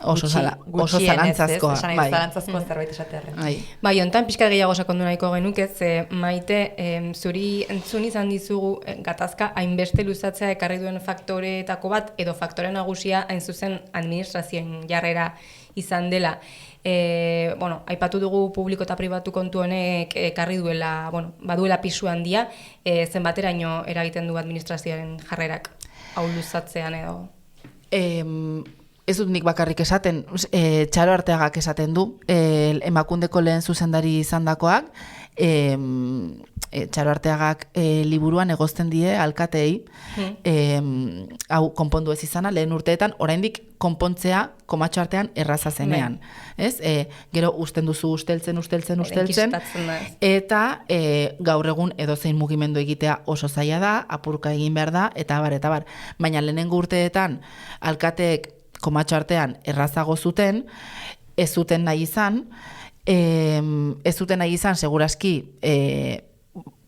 Oso zalantzazkoa. Zalantzazkoa zerbait esatearren. Bai, hontan pixka gehiago sakondu nahiko genuke, ze Maite, zuri entzun izan dizugu gatazka hainbeste luzatzea ekarri duen faktoreetako bat, edo faktore nagusia hain zuzen administrazioen jarrera izan dela. Aipatu dugu publiko eta pribatu kontu honek ekarri duela, baduela pisu handia, zenbateraino eragiten du administrazioaren jarrerak hau luzatzean edo? Ez dut nik bakarrik esaten, Txaro Arteagak esaten du, Emakundeko lehen zuzendari izandakoak, Txaro Arteagak liburuan egozten die alkateei, hau konpondu ez izana, lehen urteetan, oraindik konpontzea komatxo artean erraza zenean. Gero usten duzu usteltzen, eta gaur egun edozein mugimendu egitea oso zaila da, apurka egin behar da, eta bar. Baina lehenengo urteetan alkateek komatxo artean errazago zuten, ez zuten nahi izan, segurazki,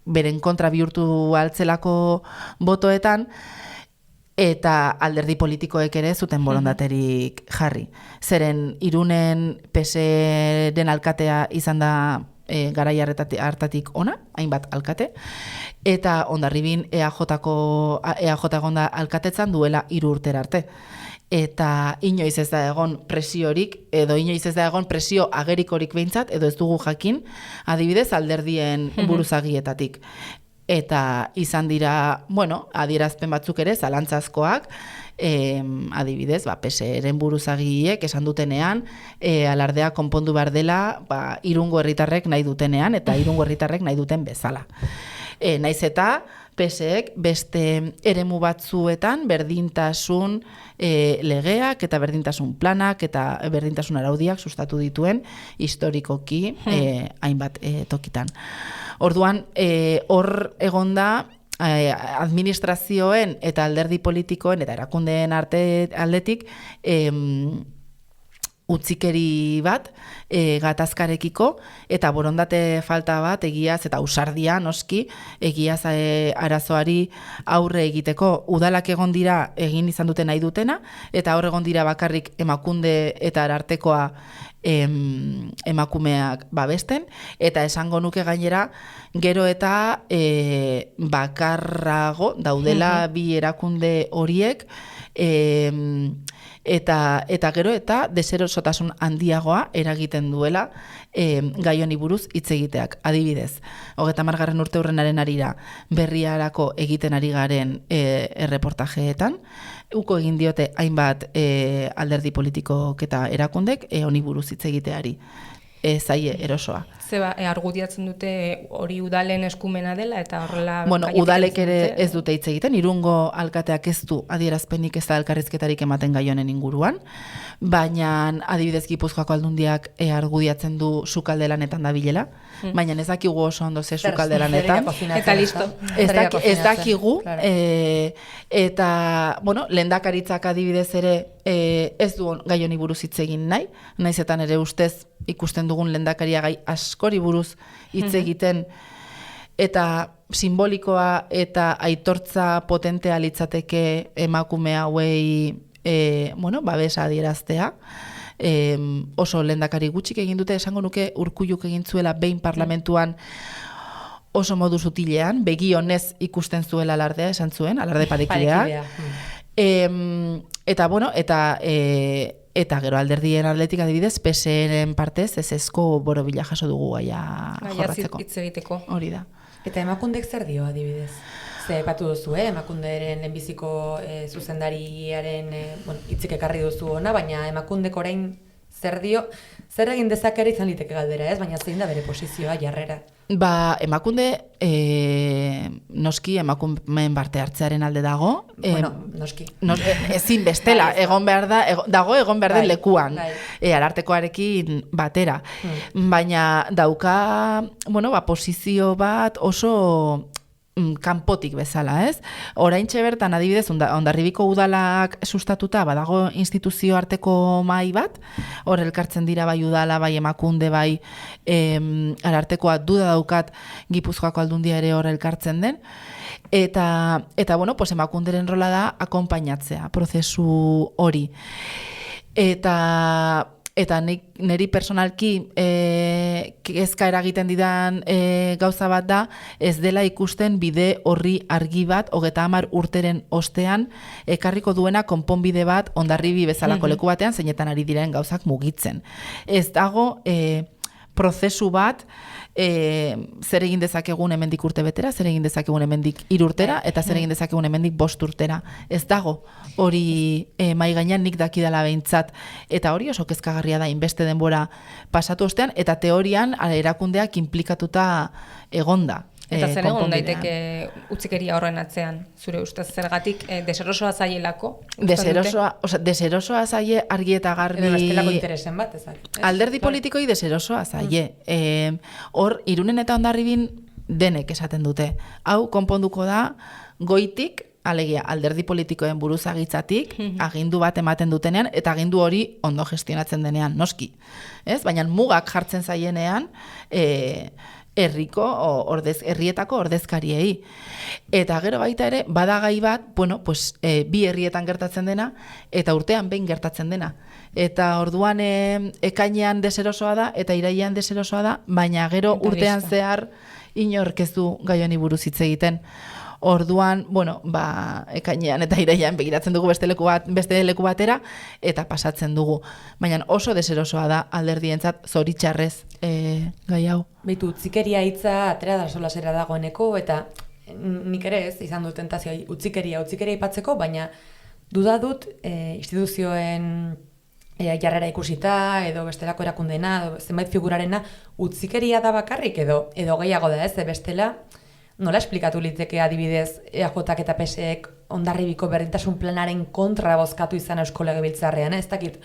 beren kontra bihurtu altzelako botoetan, eta alderdi politikoek ere zuten borondaterik jarri. Zeren Irunen PSE-ren alkatea izan da garai hartatik ona, hainbat alkate, eta Hondarribin EAJ egonda alkatetzan duela 3 urtera arte. Eta inoiz ez da egon presiorik, edo inoiz ez da egon presio agerikorik behintzat, edo ez dugu jakin, adibidez alderdien buruzagietatik. eta izan dira, bueno, adierazpen batzuk ere zalantzazkoak, adibidez, PSeren buruzagiek esan dutenean, alardea konpondu behar dela, Irungo herritarrek nahi dutenean, eta Irungo herritarrek nahi duten bezala. Naiz eta PSek beste eremu batzuetan berdintasun legeak eta berdintasun planak eta berdintasun araudiak sustatu dituen historikoki hainbat tokitan. Orduan, hor egonda administrazioen eta alderdi politikoen eta erakundeen aldetik utzikeri bat gatazkarekiko eta borondate falta bat egiaz eta ausardia noski egiaz arazoari aurre egiteko udalak egon dira egin izan duten nahi dutena eta hor egon dira bakarrik Emakunde eta Arartekoa emakumeak babesten eta esango nuke gainera gero eta bakarrago daudela bi erakunde horiek eta gero eta deserosotasun handiagoa eragiten duela gai honi buruz hitz egiteak. Adibidez, 30. urteurrenaren arira Berriarako egiten ari garen erreportajeetan, uko egin diote hainbat alderdi politikok eta erakundek honi buruz hitz egiteari. Zaie erosoa. Zeba, argudiatzen dute hori udalen eskumena dela eta horrela... Bueno, udalek ere ez dute hitz egiten, Irungo alkateak ez du adierazpenik ez da elkarrizketarik ematen gai honen inguruan, baina adibidez Gipuzkoako Aldundiak argudiatzen du sukalde lanetan dabilela, baina ez dakigu oso ondo ze sukalde lanetan. Eta listo. Ez dakigu, eta, bueno, lehendakaritzak adibidez ere ez du gai honi buruz hitz egin nahi, naizetan ere ustez ikusten dugun lehendakaria gai askori buruz hitz egiten eta simbolikoa eta aitortza potentea litzateke emakume hauei babesa adieraztea. Oso lehendakari gutxik egin dute, esango nuke Urkulluk egin zuela behin parlamentuan oso modu sutilean, begi honez ikusten zuela alardea, esan zuen, alarde parekidea. Eta, bueno, eta gero alderdien atletik adibidez, PSren partez ezezko borobila jaso dugu gaia jorratzeko. Hitz egiteko. Hori da. Eta Emakundek zer dio adibidez? Ze epatu duzu, Emakunderen lehenbiziko zuzendariaren hitzik ekarri duzu ona, baina Emakundek orain zer dio, zer egin dezakera izan liteke galdera, ez? Baina zein da bere posizioa, jarrera? Emakunde noski emakumeen parte hartzearen alde dago. Noski. Ezin bestela, egon behar den lekuan, Arartekoarekin batera. Baina dauka, posizio bat oso kanpotik bezala, ez? Oraintxe bertan adibidez Hondarribiko udalak sustatuta badago instituzio arteko mahai bat, hor elkartzen dira bai udala, bai Emakunde, bai Arartekoa, duda daukat Gipuzkoako Aldundia ere hor elkartzen den. Eta Emakunderen rola da akonpainatzea prozesu hori. Eta niri personalki kezka eragiten didan gauza bat da, ez dela ikusten bide horri argi bat, 30 urteren ostean, ekarriko duena konponbide bat Hondarribi bezalako leku batean, zeinetan ari diren gauzak mugitzen. Ez dago prozesu bat, zer egin dezakegun hemendik urte betera, zer egin dezakegun hemendik 3 urtera, eta zer egin dezakegun hemendik 5 urtera. Ez dago hori mahai gainean nik dakidala behintzat, eta hori oso kezkagarria da inbeste denbora pasatu ostean, eta teorian erakundeak inplikatuta egonda. Eta zer egon daiteke utzikeria horren atzean, zure ustez zergatik deserosoa zaielako? Deserosoa zaie argi eta garbi... Edo bestelako interesen bat, ezak? Alderdi politikoi deserosoa zaie. Hor, Irunen eta Hondarribin denek esaten dute. Hau, konponduko da, goitik, alegia, alderdi politikoen buruzagitzatik, agindu bat ematen dutenean, eta agindu hori ondo gestionatzen denean, noski. Ez? Baina mugak jartzen zaienean, herrietako ordezkariei. Eta gero baita ere, badagai bat, bi herrietan gertatzen dena, eta urtean behin gertatzen dena. Eta orduan ekainean deserosoa da, eta irailean deserosoa da, baina gero urtean zehar inork ez du gai honi buruz hitz egiten. Orduan, ekainean eta irailean begiratzen dugu beste leku batera, eta pasatzen dugu. Baina oso deserosoa da alderdientzat zoritxarrez gai hau. Beitu, utzikeria hitza atera da solasera dagoeneko, eta nik ere ez izan dut tentazioa utzikeria aipatzeko, baina duda dut instituzioen jarrera ikusita, edo bestelako erakundeena, edo zenbait figurarena, utzikeria da bakarrik, edo gehiago da ez, bestela, nola esplikatu liteke adibidez EAJak eta PSEek Hondarribiko berdintasun planaren kontra bozkatu izan Eusko Legebiltzarrean, ez dakit,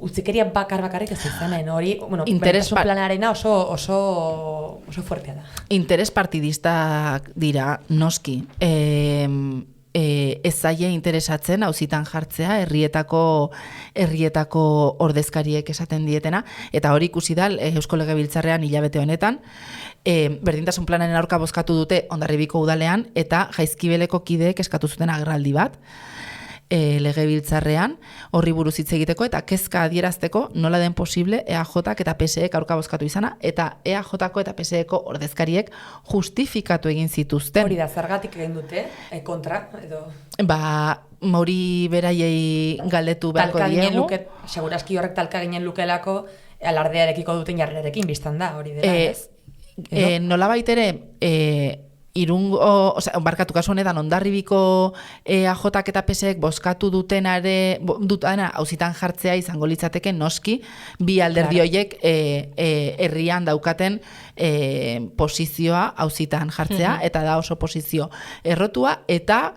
utzikeria bakarrik ez izanen, hori, bueno, berdintasun planarena oso fuertea da. Interes partidistak dira, noski. Ez zaie interesatzen auzitan jartzea herrietako ordezkariek esaten dietena, eta hori ikusi da Eusko Legebiltzarrean hilabete honetan, berdintasun planaren aurka bozkatu dute Hondarribiko udalean, eta Jaizkibeleko kideek eskatu zuten agerraldi bat Legebiltzarrean horri buruz hitz egiteko eta kezka adierazteko nola den posible EAJak eta PSEek aurka bozkatu izana, eta EAJko eta PSEeko ordezkariek justifikatu egin zituzten. Hori da, zergatik egin dute, kontra, edo... Hori beraiei galdetu beharko diegu. Segurazki horrek talka ginen lukelako alardearekiko duten jarrerarekin biztan da, hori dela, ez? Nolabait ere... barkatu kasu honetan Hondarribiko EAJak eta PSEek bozkatu dutena auzitan jartzea izango litzateke noski, bi alderdi horiek herrian daukaten posizioa auzitan jartzea, eta da oso posizio errotua, eta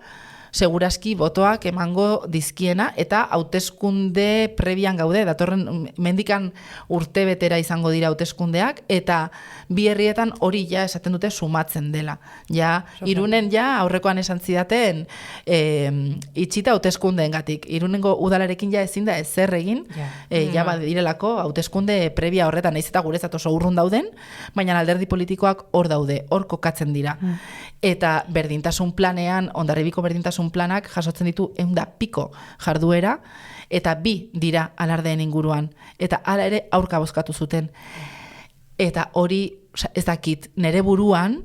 segurazki botoak emango dizkiena, eta hauteskunde prebian gaude, datorren mendikan urtebetera izango dira hauteskundeak, eta bi herrietan hori ja esaten dute sumatzen dela. Ja, Irunen ja aurrekoan esan zidaten itxita hauteskundeengatik. Irunengo udalarekin ja ezin da ezer egin, ja badirelako hauteskunde prebia horretan, naiz eta guretzat oso urrun dauden, baina alderdi politikoak hor daude, hor kokatzen dira. Eta berdintasun planean, Hondarribiko berdintasun planak jasotzen ditu 100 jarduera, eta 2 dira alardeen inguruan, eta hala ere aurka bozkatu zuten. Eta hori, ez dakit, nere buruan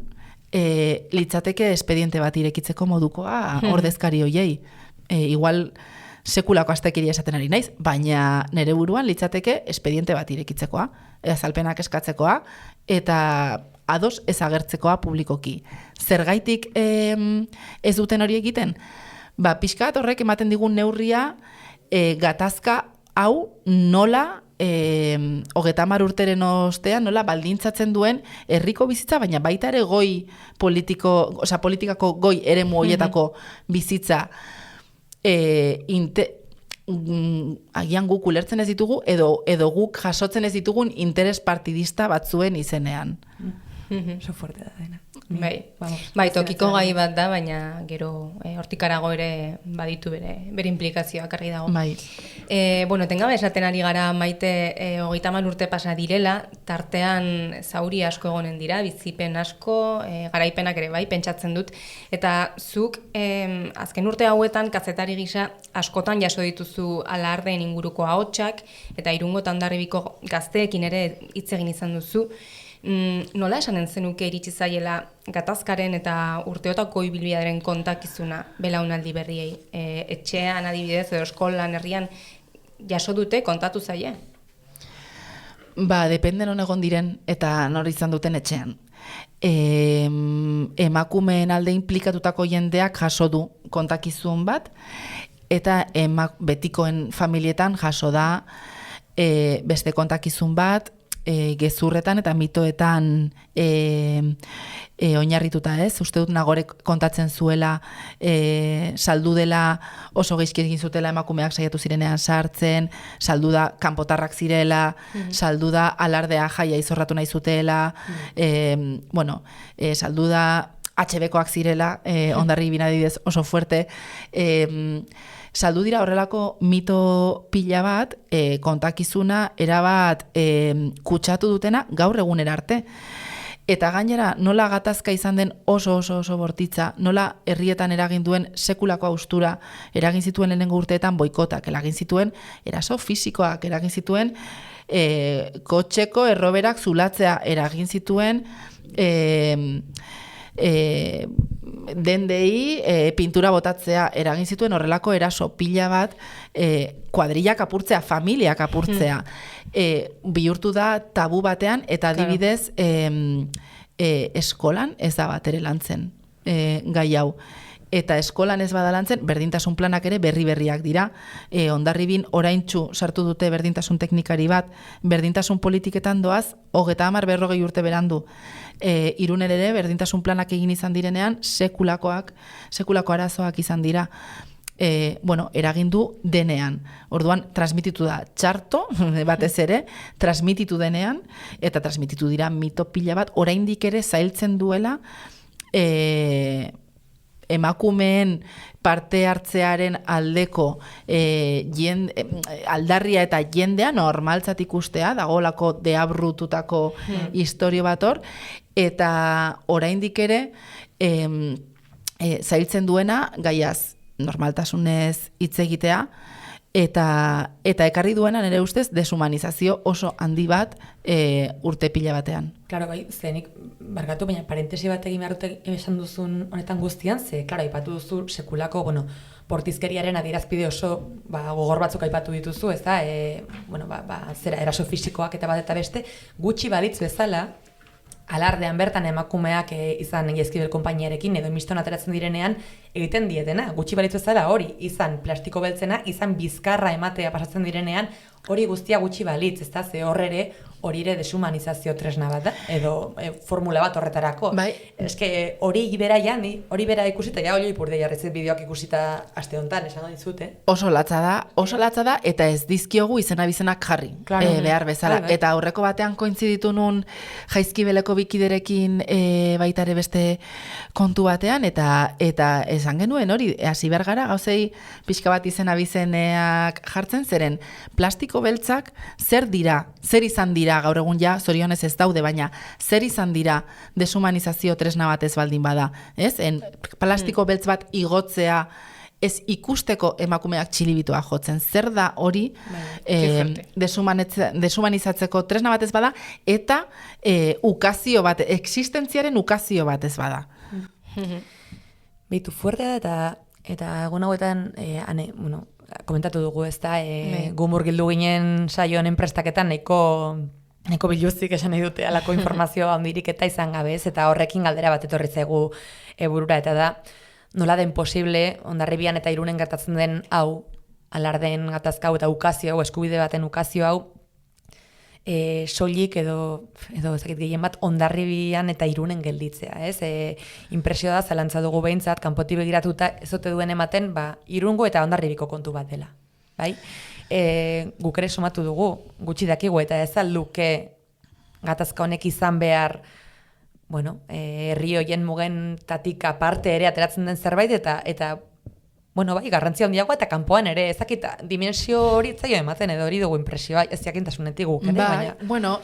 litzateke espediente bat irekitzeko modukoa ordezkari hoiei. Igual sekulako astekeria esaten ari naiz, baina nere buruan litzateke espediente bat irekitzekoa, azalpenak eskatzekoa, eta ados ez agertzekoa publikoki. Zergaitik ez duten hori egiten? Pixkat horrek ematen digun neurria gatazka hau nola 30 urteren ostean nola baldintzatzen duen herriko bizitza, baina baita ere politikako goi eremu horietako bizitza agian guk ulertzen ez ditugu edo guk jasotzen ez ditugun interes partidista batzuen izenean. Oso fuerte da dena. Bai, tokiko gai bat da, baina gero hortikarago ere baditu bere implikazioak argi dago. Bai. Etengabe esaten ari gara Maite 30 urte pasa direla, tartean zauri asko egonen dira, bizipen asko, garaipenak ere bai, pentsatzen dut, eta zuk azken urte hauetan kazetari gisa askotan jaso dituzu alardeen inguruko ahotsak, eta Irungo eta Hondarribiko gazteekin ere hitz egin izan duzu. Nola esanen zenuke iritsi zaiela gatazkaren eta urteotako ibilbidearen kontakizuna belaunaldi berriei? Etxean adibidez edo eskolan herrian jaso dute, kontatu zaie? Depende non egon diren eta nor izan duten etxean. Emakumeen alde inplikatutako jendeak jaso du kontakizun bat, eta betikoen familietan jaso da beste kontakizun bat, gezurretan eta mitoetan oinarrituta ez. Uste dut Nagorek kontatzen zuela saldu dela oso gaizki egin zutela emakumeak saiatu zirenean sartzen, saldu da kanpotarrak zirela, saldu da alardea jaia izorratu nahi zutela, saldu da HB-koak zirela, Hondarribin adibidez oso fuerte, saldu dira horrelako mito pila bat, kontakizuna erabat kutsatu dutena gaur egunera arte. Eta gainera, nola gatazka izan den oso bortitza, nola herrietan eragin duen sekulako haustura, eragin zituen lehenengo urteetan boikotak, eragin zituen eraso fisikoak, eragin zituen kotxeko erroberak zulatzea, eragin zituen dendei pintura botatzea, eragin zituen horrelako eraso pila bat, kuadrillak apurtzea, familiak apurtzea, bihurtu da tabu batean, eta adibidez eskolan ez da bat ere lantzen. gai hau. Eta eskolan ez badalantzen, berdintasun planak ere berriak dira. Hondarribin oraintsu sartu dute berdintasun teknikari bat, berdintasun politiketan doaz, 30-40 urte berandu. Irunen ere berdintasun planak egin izan direnean, sekulako arazoak izan dira. Eragin du denean. Orduan, transmititu da txarto, batez ere, transmititu denean, eta transmititu dira mito pila bat, oraindik ere zailtzen duela, emakumeen parte hartzearen aldeko aldarria eta jendea normaltzat ikustea, dagolako deabrututako historio bat hor, eta oraindik ere zailtzen duena gaiaz normaltasunez hitz egitea, eta ekarri duena nire ustez deshumanizazio oso handi bat urte pila batean. Claro, bai, zenik barkatu, baina parentesi bat egin behar dute esan duzun honetan guztian, claro, aipatu duzu sekulako, bortizkeriaren adierazpide oso gogor batzuk aipatu dituzu, ez da, zera, eraso fisikoak eta bat eta beste, gutxi balitz bezala, alardean bertan emakumeak izan Jaizkibel konpainiarekin edo miston ateratzen direnean egiten dietena. Gutxi balitz bezala hori, izan plastiko beltzena, izan bizkarra ematea pasatzen direnean, hori guztia gutxi balitz, ez da, ze horrere hori ere deshumanizazio tresna bat da, edo formula bat horretarako. Bai. Eske hori bera ikusita, ja hori ipurde jarretzen bideoak ikusita aste honetan, esango dizute. Oso latza da, eta ez dizkiogu izenak jarri, behar bezala. Bai. Eta aurreko batean kointziditu nun Jaizkibeleko bikiderekin baita ere beste kontu batean, eta esan genuen hori, hasi behar gara, gauzei pixka bat abizeneak jartzen, zeren plastiko beltzak zer izan dira, gaur egun ja, zorionez ez daude, baina zer izan dira deshumanizazio tresna bat ez baldin bada, ez? Plastiko beltz bat igotzea, ez ikusteko emakumeak txilibitoa jotzen. Zer da hori deshumanizatzeko tresna bat ez bada, eta ukazio bat, existentziaren ukazio bat ez bada. Beitu fuertea eta egun hauetan, komentatu dugu ez da, gu murgildu ginen saio honen prestaketan nahiko biluzik esan nahi dute alako informazioa handirik eta izan gabe ez, eta horrekin galdera bat etorri zaigu burura, eta da, nola den posible, Hondarribian eta Irunen gertatzen den hau, alardeen gatazka hau eta ukazio hau, eskubide baten ukazio hau, soilik edo ezakit gehien bat Hondarribian eta Irunen gelditzea, ez? Impresio da, zalantza dugu behintzat, kanpotik begiratuta ez ote duen ematen, Irungo eta Hondarribiko kontu bat dela, bai? Guk ere somatu dugu, gutxi dakigu, eta ez luke gatazka honek izan behar, herri hoien mugentatik aparte ere ateratzen den zerbait, eta garrantzia handiagoa eta kanpoan ere, ezakit, dimensio hori etzaio ematen edo hori dugu impresioa, ez jakintasunetik guk ere, baina...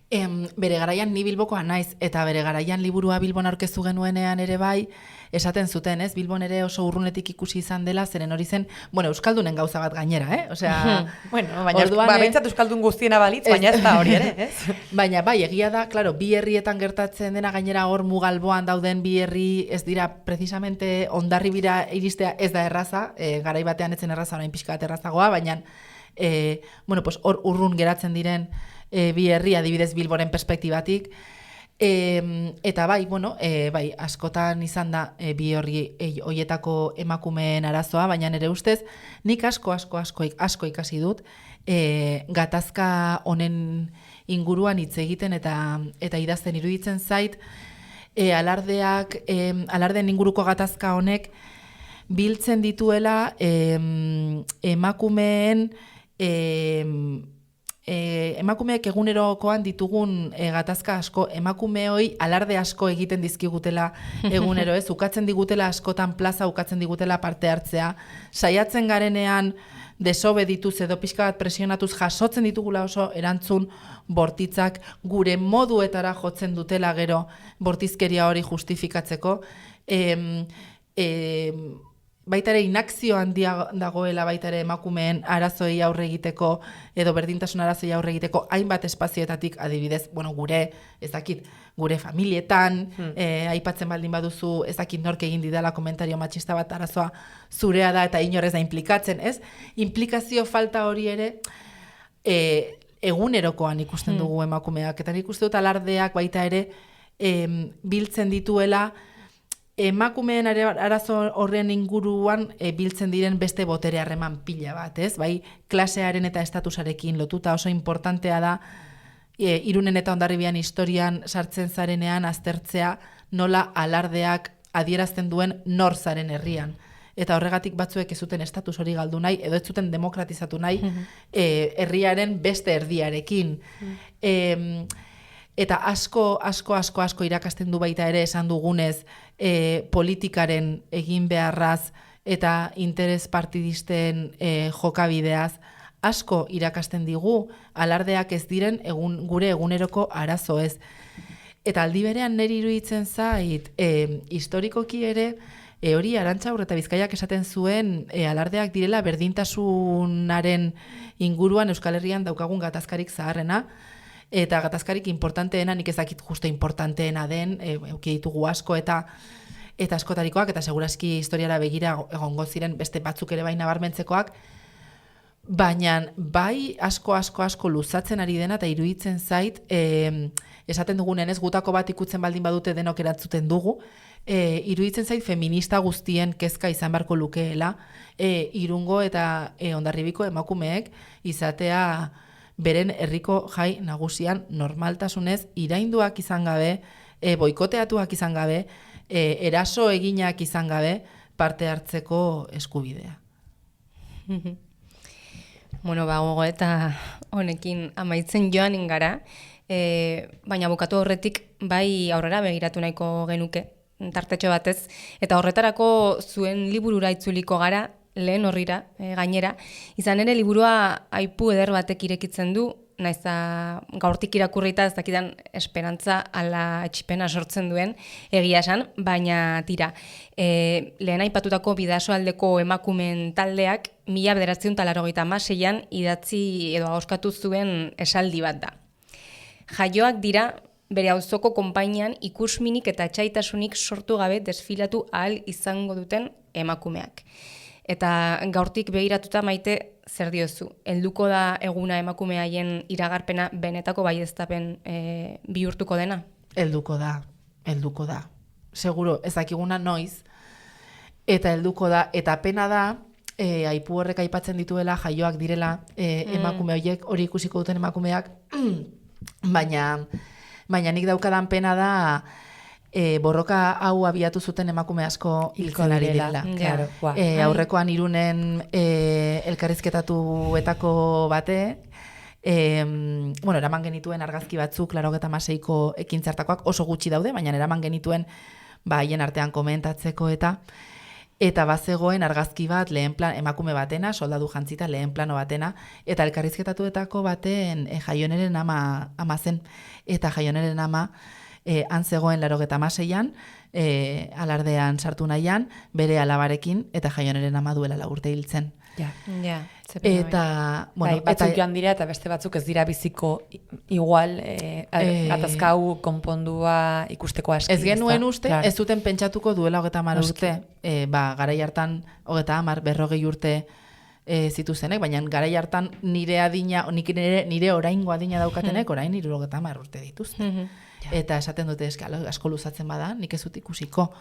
Bere garaian ni Bilbokoa naiz, eta bere garaian liburua Bilbon aurkeztu genuenean ere bai, esaten zuten, ez? Bilbon ere oso urrunetik ikusi izan dela, zeren hori zen, euskaldunen gauza bat gainera, Osea, baina behintzat euskaldun guztiena balitz, baina ez da hori ere, ez? Baina bai, egia da, claro, bi herrietan gertatzen dena gainera hor mugalboan dauden bi herri ez dira precisamente Hondarribira iristea ez da erraza, garai batean etzen erraza, orain pixka bat errazagoa, baina hor urrun geratzen diren bi herri adibidez Bilboren perspektibatik, eta bai, askotan izan da bi horri hoietako emakumeen arazoa, baina nire ustez nik asko ikasi dut gatazka honen inguruan hitz egiten eta idazten iruditzen zait, alardeen inguruko gatazka honek biltzen dituela emakumeek egunerokoan ditugun gatazka asko, emakumeoi alarde asko egiten dizkigutela egunero, ez? Ukatzen digutela askotan plaza, ukatzen digutela parte hartzea, saiatzen garenean desobedituz edo pixka bat presionatuz jasotzen ditugula oso erantzun bortitzak gure moduetara jotzen dutela gero bortizkeria hori justifikatzeko, baita ere inakzio handia dagoela baita ere emakumeen arazoei aurre egiteko edo berdintasun arazoei aurre egiteko hainbat espazioetatik adibidez, gure familietan, aipatzen baldin baduzu, ez dakit nork egin didala komentario matxista bat arazoa zurea da eta inorez da implikatzen, ez? Implikazio falta hori ere egunerokoan ikusten dugu emakumeak, eta nik uste dut alardeak baita ere biltzen dituela emakumeen arazo horren inguruan biltzen diren beste botere harreman pila bat, ez? Bai, klasearen eta estatusarekin lotuta oso importantea da, Irunen eta Hondarribian historian sartzen zarenean aztertzea nola alardeak adierazten duen nor zaren herrian. Eta horregatik batzuek ez zuten estatus hori galdu nahi, edo ez zuten demokratizatu nahi herriaren beste erdiarekin. Eta asko irakasten du baita ere esan dugunez politikaren egin beharraz eta interes partidisten jokabideaz, asko irakasten digu, alardeak ez diren gure eguneroko arazo ez. Eta aldi berean niri iruditzen zait, historikoki ere, hori Arantzaur eta Bizkaiak esaten zuen alardeak direla berdintasunaren inguruan Euskal Herrian daukagun gatazkarik zaharrena, eta gatazkarik importanteena, nik ezakit justo importanteena den, euki ditugu asko eta askotarikoak, eta segurazki historiara begira egongo ziren beste batzuk ere bai nabarmentzekoak, baina bai asko luzatzen ari dena eta iruditzen zait, esaten dugunen ez gutako bat ikutzen baldin badute denok erantzuten dugu, iruditzen zait feminista guztien kezka izan beharko lukeela, Irungo eta Hondarribiko emakumeek izatea beren herriko jai nagusian normaltasunez irainduak izan gabe, boikoteatuak izan gabe, eraso eginak izan gabe parte hartzeko eskubidea. Bueno, gogo eta honekin amaitzen joanen gara, baina bukatu horretik bai aurrera begiratu nahiko genuke, tartetxo batez, eta horretarako zuen liburura itzuliko gara, lehen horrira, gainera, izan ere liburua aipu eder batek irekitzen du, naiza gaurtik irakurrita ez dakidan esperantza ala etxipena sortzen duen egia esan, baina tira, lehen aipatutako Bidasoaldeko emakumeen taldeak 1986an idatzi edo ahoskatu zuen esaldi bat da. Jaioak dira bere auzoko konpainian ikusminik eta etxaitasunik sortu gabe desfilatu ahal izango duten emakumeak. Eta gaurtik begiratuta Maite, zer diozu? Helduko da eguna emakume haien iragarpena benetako baieztapen bihurtuko dena? Helduko da. Seguro, ez dakiguna noiz, eta helduko da, eta pena da, aipu horrek aipatzen dituela, jaioak direla emakume horiek, hori ikusiko duten emakumeak, baina nik daukadan pena da, borroka hau abiatu zuten emakume asko hiltzen ari direla. Claro, aurrekoan Irunen elkarrizketatuetako bate, eraman genituen argazki batzuk, 86ko ekintzartakoak oso gutxi daude, baina eraman genituen haien artean komentatzeko eta bazegoen argazki bat lehen plan, emakume batena, soldadu jantzita lehen plano batena, eta elkarrizketatuetako baten Jaioneren ama zen, eta Jaioneren ama han zegoen 86an, alardean sartu nahian, bere alabarekin, eta Jaioneren ama duela 4 urte hiltzen. Eta batzuk joan dira, eta beste batzuk ez dira biziko igual, gatazka hau konpondua ikusteko aski. Ez genuen uste, ez zuten pentsatuko duela 30 urte, garai hartan 30, 40 urte zituzenek, baina garai hartan nire oraingo adina daukatenek, orain 30 urte dituzte. Eta esaten dute asko luzatzen bada, nik ez dut ikusiko.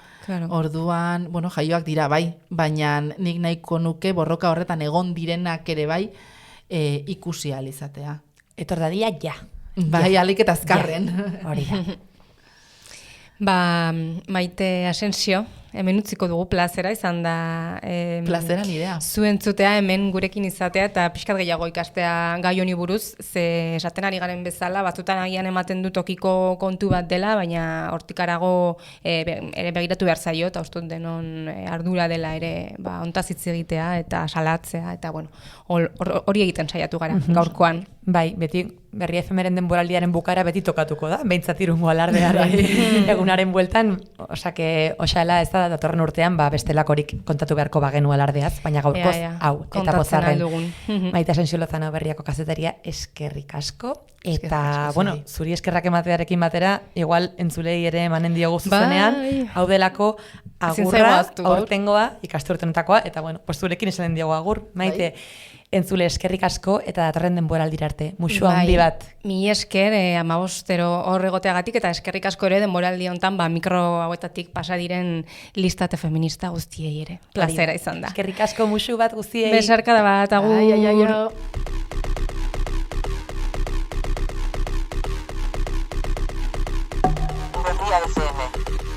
Orduan, jaioak dira bai, baina nik nahiko nuke borroka horretan egon direnak ere bai ikusi ahal izatea. Etor dadia ja. Bai, alik eta azkarren. Hori da. Maite Asensio, hemen utziko dugu plazera izan da plazera nirea. Zuentzutea hemen gurekin izatea eta pixkat gehiago ikastea gai honi buruz, ze esaten ari garen bezala, batzutan agian ematen du tokiko kontu bat dela, baina hortik arago ere begiratu behar zaio, eta uste denon ardura dela ere ontaz hitz egitea eta salatzea, eta hori egiten saiatu gara gaurkoan. Bai, beti Berri efemeren denboraldiaren bukara beti tokatuko da, behintzat Irungo alardearen egunaren bueltan, osala ez da datorren urtean bestelakorik kontatu beharko bagenu alardeaz, baina gaurkoz hau, eta pozarren. Maite Asensio Lozano Berriako kazetaria eskerrik asko, eta, zuri eskerrak ematearekin batera, igual entzulei ere emanen diogu zuzenean, hau delako agurra, aurtengoa, ikasturtenetakoa, eta zurekin esanen diogu agur, Maite, Entzule eskerrik asko eta datorren denboraldira arte. Musu handi bat. Mi esker, 15 hor egoteagatik eta eskerrik asko ere denboraldi hontan mikro hauetatik pasa diren listate feminista guztiei ere. Plazera izan da. Eskerrik asko musu bat guztiei. Besarkada bat, agur. Berria FM.